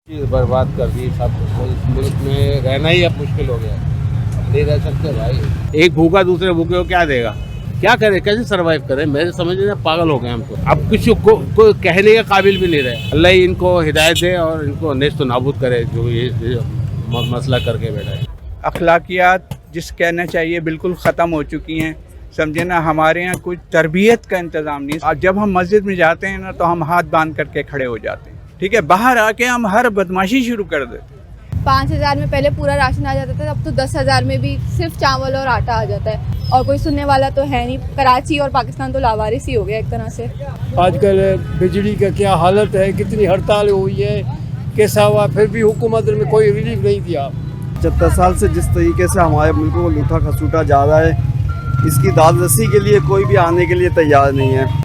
चीज़ बर्बाद कर दी सब। तो इस मुल्क में रहना ही अब मुश्किल हो गया है। अब नहीं रह सकते भाई। एक भूखा दूसरे भूखे को क्या देगा, क्या करे, कैसे सरवाइव करे। मेरे समझ में पागल हो गए हम तो। अब किसी को कहने के काबिल भी नहीं रहे। अल्लाह ही इनको हिदायत दे और इनको नेस्त नाबूद करे जो ये मसला करके बैठा है। अखलाकियात जिस कहना चाहिए बिल्कुल ख़त्म हो चुकी हैं। समझे ना, हमारे यहाँ कुछ तरबियत का इंतज़ाम नहीं। और जब हम मस्जिद में जाते हैं ना तो हम हाथ बांध करके खड़े हो जाते हैं। ठीक है, बाहर आके हम हर बदमाशी शुरू कर देते हैं। 5,000 में पहले पूरा राशन आ जाता था, अब तो 10,000 में भी सिर्फ चावल और आटा आ जाता है और कोई सुनने वाला तो है नहीं। कराची और पाकिस्तान तो लावारिस ही हो गया एक तरह से। आजकल बिजली का क्या हालत है, कितनी हड़ताल हुई है, कैसा हुआ, फिर भी हुकूमत ने कोई रिलीफ नहीं दिया। 70 साल से जिस तरीके से हमारे मुल्क को लूटा खसूटा जा रहा है, इसकी दादरसी के लिए कोई भी आने के लिए तैयार नहीं है।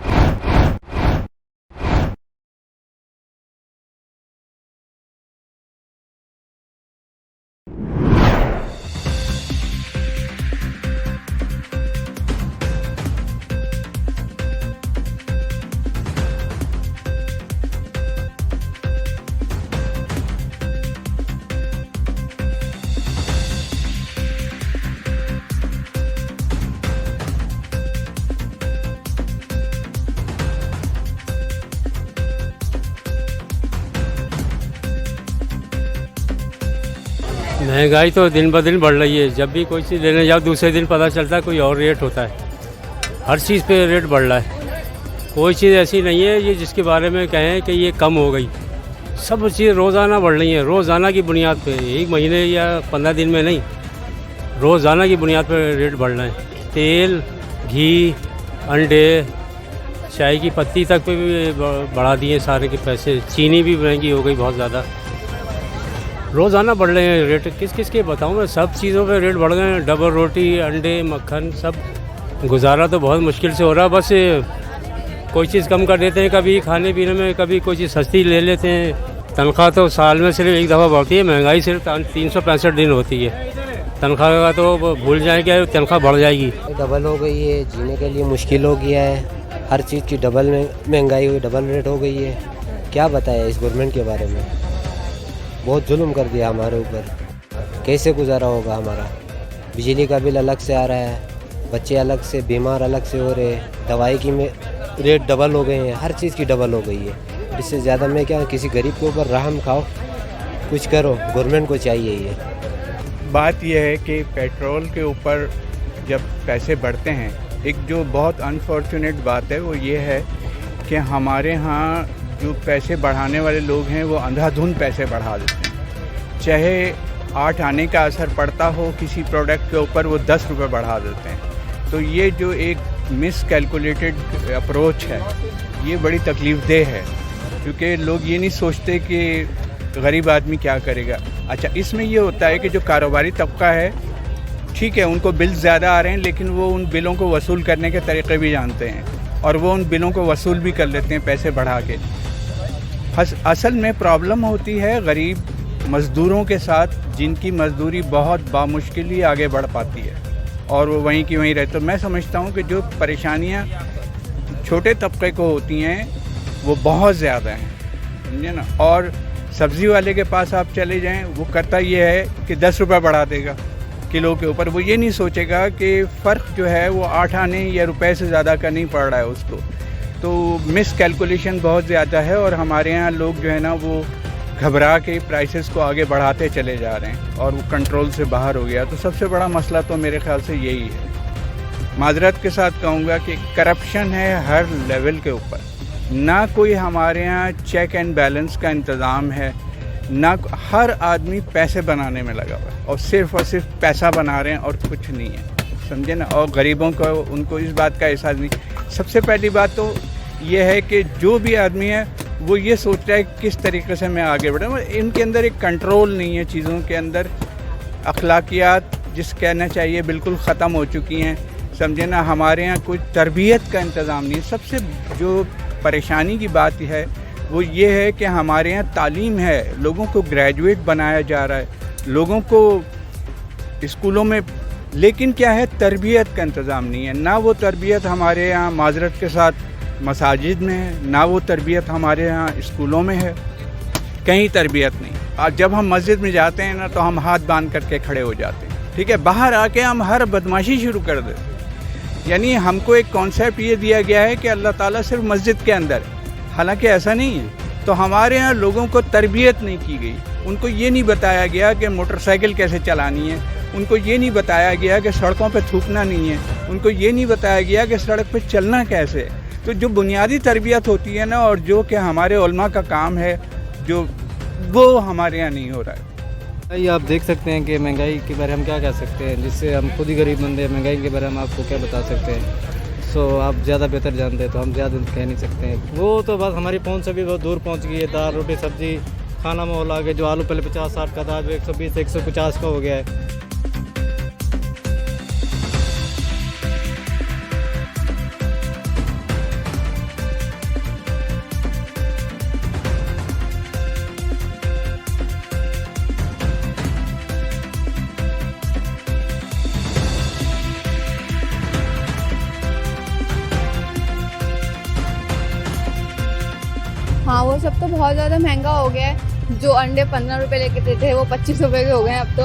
महंगाई तो दिन ब दिन बढ़ रही है। जब भी कोई चीज़ लेने जाओ दूसरे दिन पता चलता है कोई और रेट होता है। हर चीज़ पे रेट बढ़ रहा है। कोई चीज़ ऐसी नहीं है ये जिसके बारे में कहें कि ये कम हो गई। सब चीज़ रोज़ाना बढ़ रही है, रोज़ाना की बुनियाद पे, एक महीने या 15 दिन में नहीं, रोज़ाना की बुनियाद पर रेट बढ़ रहे हैं। तेल, घी, अंडे, चाय की पत्ती तक पे भी बढ़ा दिए सारे के पैसे। चीनी भी महंगी हो गई बहुत ज़्यादा। रोज़ाना बढ़ रहे हैं रेट। किस किस के बताऊँ मैं, सब चीज़ों पे रेट बढ़ गए हैं। डबल रोटी, अंडे, मक्खन, सब। गुजारा तो बहुत मुश्किल से हो रहा है। बस कोई चीज़ कम कर देते हैं कभी खाने पीने में, कभी कोई चीज़ सस्ती ले लेते हैं। तनख्वाह तो साल में सिर्फ एक दफ़ा बढ़ती है, महंगाई सिर्फ 365 दिन होती है। तनख्वाह का तो भूल जाएंगे, तनख्वाह बढ़ जाएगी। डबल हो गई है, जीने के लिए मुश्किल हो गया है। हर चीज़ की डबल महंगाई हुई, डबल रेट हो गई है। क्या बताया इस गवर्नमेंट के बारे में, बहुत जुल्म कर दिया हमारे ऊपर। कैसे गुजारा होगा हमारा। बिजली का बिल अलग से आ रहा है, बच्चे अलग से, बीमार अलग से हो रहे हैं, दवाई की में रेट डबल हो गए हैं, हर चीज़ की डबल हो गई है। इससे ज़्यादा मैं क्या, किसी गरीब के ऊपर रहम खाओ, कुछ करो, गवर्नमेंट को चाहिए ये। बात यह है कि पेट्रोल के ऊपर जब पैसे बढ़ते हैं, एक जो बहुत अनफॉर्चुनेट बात है वो ये है कि हमारे यहाँ जो पैसे बढ़ाने वाले लोग हैं वो अंधाधुंध पैसे बढ़ा देते हैं। चाहे 8 आने का असर पड़ता हो किसी प्रोडक्ट के ऊपर, वो 10 रुपये बढ़ा देते हैं। तो ये जो एक मिस कैलकुलेटेड अप्रोच है, ये बड़ी तकलीफ़देह है, क्योंकि लोग ये नहीं सोचते कि गरीब आदमी क्या करेगा। अच्छा, इसमें ये होता है कि जो कारोबारी तबका है, ठीक है, उनको बिल ज़्यादा आ रहे हैं, लेकिन वो उन बिलों को वसूल करने के तरीक़े भी जानते हैं और वो उन बिलों को वसूल भी कर लेते हैं पैसे बढ़ा के। असल में प्रॉब्लम होती है गरीब मज़दूरों के साथ, जिनकी मज़दूरी बहुत बामुश्किल ही आगे बढ़ पाती है और वो वहीं की वहीं रहते। तो मैं समझता हूँ कि जो परेशानियाँ छोटे तबके को होती हैं वो बहुत ज़्यादा हैं, समझे ना। और सब्ज़ी वाले के पास आप चले जाएं, वो करता ये है कि 10 रुपये बढ़ा देगा किलो के ऊपर। वो ये नहीं सोचेगा कि फ़र्क जो है वो 8 आने या रुपए से ज़्यादा का नहीं पड़ रहा है उसको। तो मिस कैलकुलेशन बहुत ज़्यादा है और हमारे यहाँ लोग जो है ना वो घबरा के प्राइसेस को आगे बढ़ाते चले जा रहे हैं और वो कंट्रोल से बाहर हो गया। तो सबसे बड़ा मसला तो मेरे ख्याल से यही है। माजरत के साथ कहूँगा कि करप्शन है हर लेवल के ऊपर। ना कोई हमारे यहाँ चेक एंड बैलेंस का इंतज़ाम है, ना हर आदमी पैसे बनाने में लगा हुआ है और सिर्फ पैसा बना रहे हैं और कुछ नहीं है, समझे ना। और गरीबों को, उनको इस बात का एहसास नहीं। सबसे पहली बात तो ये है कि जो भी आदमी है वो ये सोच रहा है किस तरीके से मैं आगे बढ़ूँ। इनके अंदर एक कंट्रोल नहीं है चीज़ों के अंदर। अखलाकियात जिस कहना चाहिए बिल्कुल ख़त्म हो चुकी हैं, समझे ना। हमारे यहाँ कोई तरबियत का इंतज़ाम नहीं है। सबसे जो परेशानी की बात है वो ये है कि हमारे यहाँ तालीम है, लोगों को ग्रेजुएट बनाया जा रहा है, लोगों को स्कूलों में, लेकिन क्या है, तरबियत का इंतज़ाम नहीं है। ना वो तरबियत हमारे यहाँ माजरत के साथ मसाजिद में है, ना वो तरबियत हमारे यहाँ स्कूलों में है। कहीं तरबियत नहीं। और जब हम मस्जिद में जाते हैं ना तो हम हाथ बांध करके खड़े हो जाते हैं, ठीक है। बाहर आके हम हर बदमाशी शुरू कर देते हैं। यानी हमको एक कॉन्सेप्ट ये दिया गया है कि अल्लाह ताला सिर्फ मस्जिद के अंदर है, हालांकि ऐसा नहीं है। तो हमारे यहाँ लोगों को तरबियत नहीं की गई, उनको ये नहीं बताया गया कि मोटरसाइकिल कैसे चलानी है, उनको ये नहीं बताया गया कि सड़कों पे थूकना नहीं है, उनको ये नहीं बताया गया कि सड़क पे चलना कैसे है। तो जो बुनियादी तरबियत होती है ना, और जो कि हमारे उलमा का काम है, जो वो हमारे यहाँ नहीं हो रहा है। ये आप देख सकते हैं कि महंगाई के बारे में हम क्या कह सकते हैं, जिससे हम खुद ही गरीब बंदे हैं। महंगाई के बारे में आपको क्या बता सकते हैं। सो आप ज़्यादा बेहतर जानते हैं तो हम ज़्यादा कह नहीं सकते हैं। वो तो बस हमारी पहुंच से भी बहुत दूर पहुंच गई है। दाल रोटी सब्जी खाना माहौल आ गया, जो आलू पहले 50-60 का था, आज 120-150 का हो गया है। हाँ, वो सब तो बहुत ज़्यादा महंगा हो गया है। जो अंडे 15 रुपये लेके देते थे वो 25 रुपये के हो गए हैं अब तो।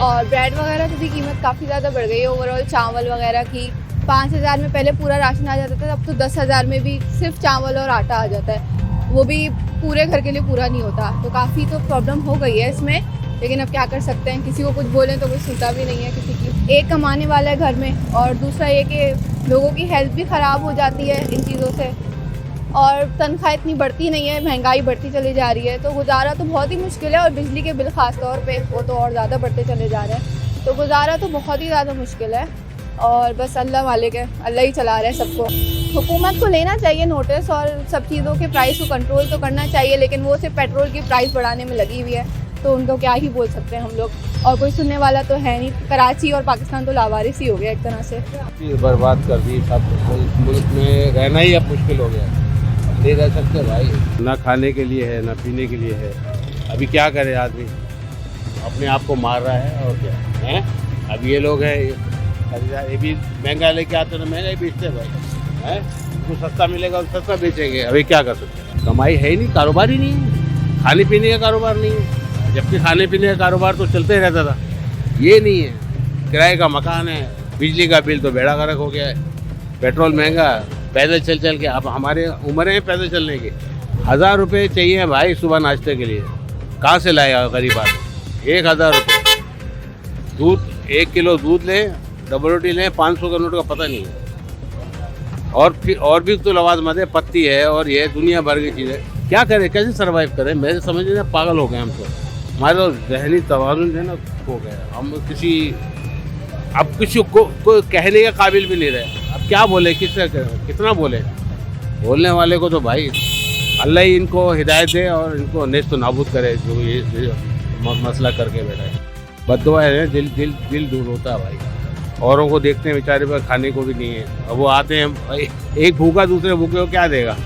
और ब्रेड वगैरह की भी कीमत काफ़ी ज़्यादा बढ़ गई है। ओवरऑल चावल वगैरह की 5,000 में पहले पूरा राशन आ जाता था, अब तो 10,000 में भी सिर्फ चावल और आटा आ जाता है, वो भी पूरे घर के लिए पूरा नहीं होता। तो काफ़ी तो प्रॉब्लम हो गई है इसमें, लेकिन अब क्या कर सकते हैं। किसी को कुछ बोलें तो कुछ सुनता भी नहीं है किसी की। एक कमाने वाला है घर में, और दूसरा ये कि लोगों की हेल्थ भी ख़राब हो जाती है इन चीज़ों से, और तनख्वाह इतनी बढ़ती नहीं है, महंगाई बढ़ती चली जा रही है। तो गुजारा तो बहुत ही मुश्किल है, और बिजली के बिल ख़ास तौर पे वो तो और ज़्यादा बढ़ते चले जा रहे हैं। तो गुजारा तो बहुत ही ज़्यादा मुश्किल है, और बस अल्लाह मालिक है, अल्लाह ही चला रहा है सबको। हुकूमत को लेना चाहिए नोटिस, और सब चीज़ों के प्राइस को कंट्रोल तो करना चाहिए, लेकिन वो सिर्फ पेट्रोल की प्राइस बढ़ाने में लगी हुई है, तो उनको क्या ही बोल सकते हैं हम लोग। और कोई सुनने वाला तो है नहीं। कराची और पाकिस्तान तो लावारिस ही हो गया एक तरह से। बर्बाद कर दी सब। मुल्क में रहना ही अब मुश्किल हो गया, नहीं रह सकते भाई। ना खाने के लिए है, ना पीने के लिए है। अभी क्या करे आदमी, अपने आप को मार रहा है और क्या है। अब ये लोग हैं, ये भी महंगा लेके आते तो महंगा ही बेचते हैं भाई, हैं। उनको सस्ता मिलेगा तो सस्ता बेचेंगे। अभी क्या कर सकते हैं, कमाई है ही नहीं, कारोबार ही नहीं है, खाने पीने का कारोबार नहीं है। जबकि खाने पीने का कारोबार तो चलते ही रहता था, ये नहीं है। किराए का मकान है, बिजली का बिल तो बेड़ा गर्क हो गया है, पेट्रोल महंगा, पैदल चल चल के। अब हमारे उम्र है पैदल चलने की, 1000 रुपये चाहिए भाई सुबह नाश्ते के लिए, कहाँ से लाएगा गरीब आदमी। 1000 रुपये दूध, 1 किलो दूध लें, डबल रोटी लें, 500 का नोट का पता नहीं है। और फिर और भी तो लवाजमत है, पत्ती है और ये दुनिया भर की चीज़ें। क्या करें, कैसे सर्वाइव करें। मेरे समझ में पागल हो गए हम तो। हमारे तो जहनी तवाज़ुन जो है ना हो गया। हम किसी अब किसी को कहने के काबिल भी नहीं रहे। अब क्या बोले, किससे कितना बोले। बोलने वाले को तो भाई अल्लाह ही इनको हिदायत दे और इनको नेस्त नाबूद करे, जो ये मसला करके बैठा है। बद्दुआ है, दिल दूर होता है भाई। औरों को देखते हैं बेचारे पर खाने को भी नहीं है। अब वो आते हैं भाई, एक भूखा दूसरे भूखे को क्या देगा,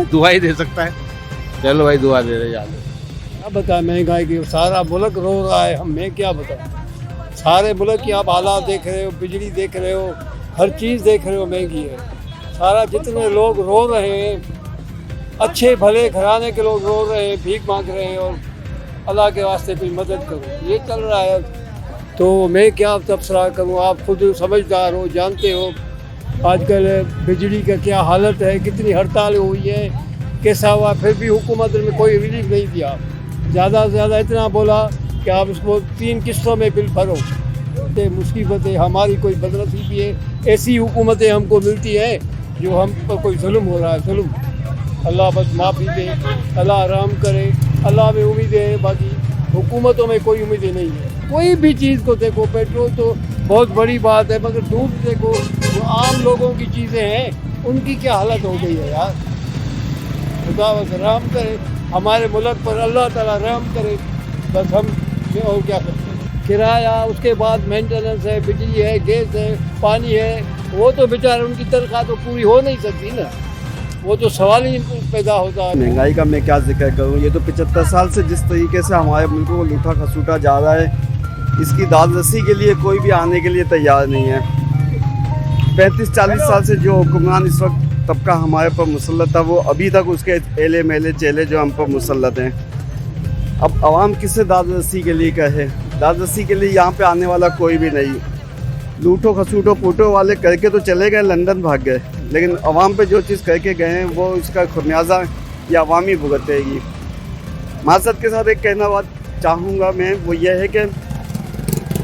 दुआ ही दे सकता है। चलो भाई दुआ दे रहे जाते। क्या बताएं, महंगाई की सारा मुल्क रो रहा है। मैं क्या बताऊं, सारे मुल्क की आप हालात देख रहे हो, बिजली देख रहे हो, हर चीज़ देख रहे हो, महंगी है सारा। जितने लोग रो रहे हैं, अच्छे भले घराने के लोग रो रहे हैं, भीख मांग रहे हैं, और अल्लाह के वास्ते कोई मदद करो, ये चल रहा है। तो मैं क्या तबसरा करूं, आप खुद समझदार हो, जानते हो आजकल बिजली का क्या हालत है, कितनी हड़ताल हुई है, कैसा हुआ। फिर भी हुकूमत ने कोई रिलीफ नहीं दिया। ज़्यादा से ज़्यादा इतना बोला कि आप इसको 3 किस्तों में बिल भरो। तो मुसीबत है, हमारी कोई बदनसीबी है। ऐसी हुकूमतें हमको मिलती है जो हम पर कोई जुल्म हो रहा है, जुल्म। अल्लाह बस माफ़ी दे, अल्लाह आराम करे, अल्लाह में उम्मीदें हैं, बाकी हुकूमतों में कोई उम्मीदें नहीं है। कोई भी चीज़ को देखो, पेट्रोल तो बहुत बड़ी बात है, मगर दूध देखो, जो आम लोगों की चीज़ें हैं उनकी क्या हालत हो गई है यार। खुदा बस रहम करे हमारे मुल्क पर, अल्लाह ताला रहम करे। बस हम और क्या करते हैं। किराया, उसके बाद मेंटेनेंस है, बिजली है, गैस है, पानी है, वो तो बेचारे उनकी तनख्वाह तो पूरी हो नहीं सकती ना, वो तो सवाल ही पैदा होता है। महंगाई का मैं क्या जिक्र करूँ, ये तो 75 साल से जिस तरीके से हमारे मुल्क को लूटा खसूटा जा रहा है, इसकी दादरसी के लिए कोई भी आने के लिए तैयार नहीं है। 35-40 साल से जो हुक्मरान इस वक्त तबका हमारे पर मुसल्लत था, वो अभी तक उसके एले मेले चेले जो हम पर मुसल्लत हैं। अब आवाम किससे दादरसी के लिए कहे, दादरसी के लिए यहाँ पे आने वाला कोई भी नहीं। लूटो खसूटो फूटो वाले करके तो चले गए, लंदन भाग गए, लेकिन आवाम पे जो चीज़ करके गए हैं वो इसका खमियाजा ये आवाम ही भुगतेगी। मासद के साथ एक कहना बात चाहूँगा मैं, वो ये है कि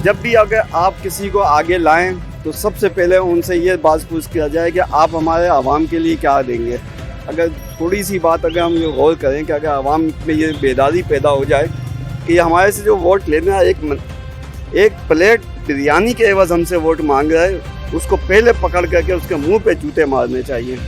जब भी अगर आप किसी को आगे लाएं तो सबसे पहले उनसे ये बात पूछ किया जाए कि आप हमारे आवाम के लिए क्या देंगे। अगर थोड़ी सी बात अगर हम गौर करें कि अगर आवाम में ये बेदारी पैदा हो जाए कि हमारे से जो वोट लेना है, एक प्लेट बिरयानी के एवज हमसे वोट मांग रहा है, उसको पहले पकड़ करके उसके मुंह पे जूते मारने चाहिए।